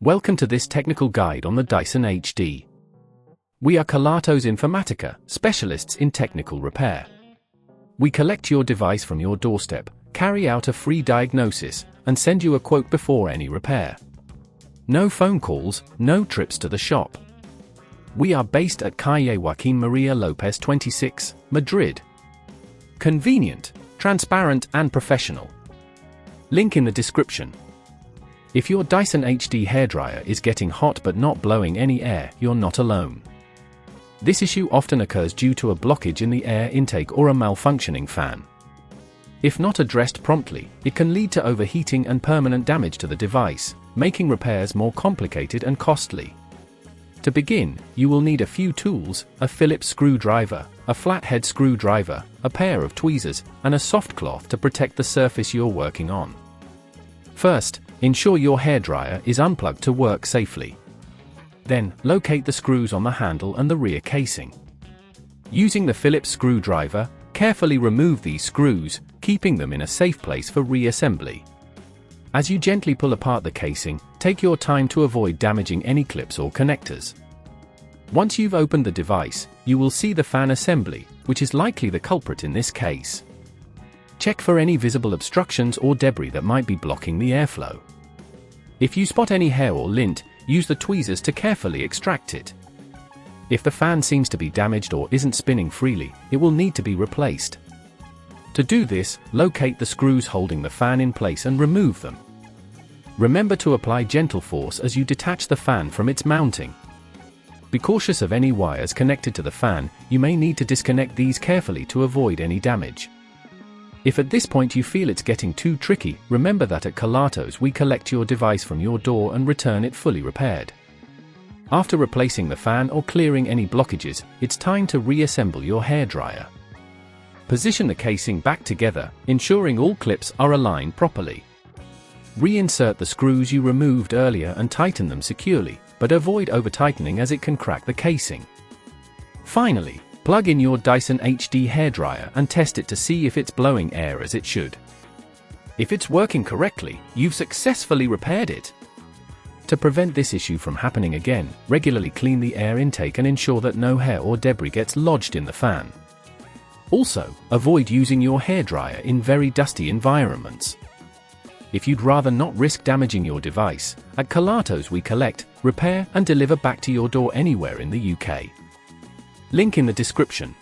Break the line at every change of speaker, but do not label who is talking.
Welcome to this technical guide on the Dyson HD. We are Kelatos Informatica, specialists in technical repair. We collect your device from your doorstep, carry out a free diagnosis, and send you a quote before any repair. No phone calls, no trips to the shop. We are based at Calle Joaquín María López 26, Madrid. Convenient, transparent and professional. Link in the description. If your Dyson HD hairdryer is getting hot but not blowing any air, you're not alone. This issue often occurs due to a blockage in the air intake or a malfunctioning fan. If not addressed promptly, it can lead to overheating and permanent damage to the device, making repairs more complicated and costly. To begin, you will need a few tools: a Phillips screwdriver, a flathead screwdriver, a pair of tweezers, and a soft cloth to protect the surface you're working on. First, ensure your hairdryer is unplugged to work safely. Then, locate the screws on the handle and the rear casing. Using the Phillips screwdriver, carefully remove these screws, keeping them in a safe place for reassembly. As you gently pull apart the casing, take your time to avoid damaging any clips or connectors. Once you've opened the device, you will see the fan assembly, which is likely the culprit in this case. Check for any visible obstructions or debris that might be blocking the airflow. If you spot any hair or lint, use the tweezers to carefully extract it. If the fan seems to be damaged or isn't spinning freely, it will need to be replaced. To do this, locate the screws holding the fan in place and remove them. Remember to apply gentle force as you detach the fan from its mounting. Be cautious of any wires connected to the fan. You may need to disconnect these carefully to avoid any damage. If at this point you feel it's getting too tricky, remember that at Kelatos we collect your device from your door and return it fully repaired. After replacing the fan or clearing any blockages, it's time to reassemble your hairdryer. Position the casing back together, ensuring all clips are aligned properly. Reinsert the screws you removed earlier and tighten them securely, but avoid over-tightening as it can crack the casing. Finally, plug in your Dyson HD hairdryer and test it to see if it's blowing air as it should. If it's working correctly, you've successfully repaired it. To prevent this issue from happening again, regularly clean the air intake and ensure that no hair or debris gets lodged in the fan. Also, avoid using your hairdryer in very dusty environments. If you'd rather not risk damaging your device, at Kelatos we collect, repair and deliver back to your door anywhere in the UK. Link in the description.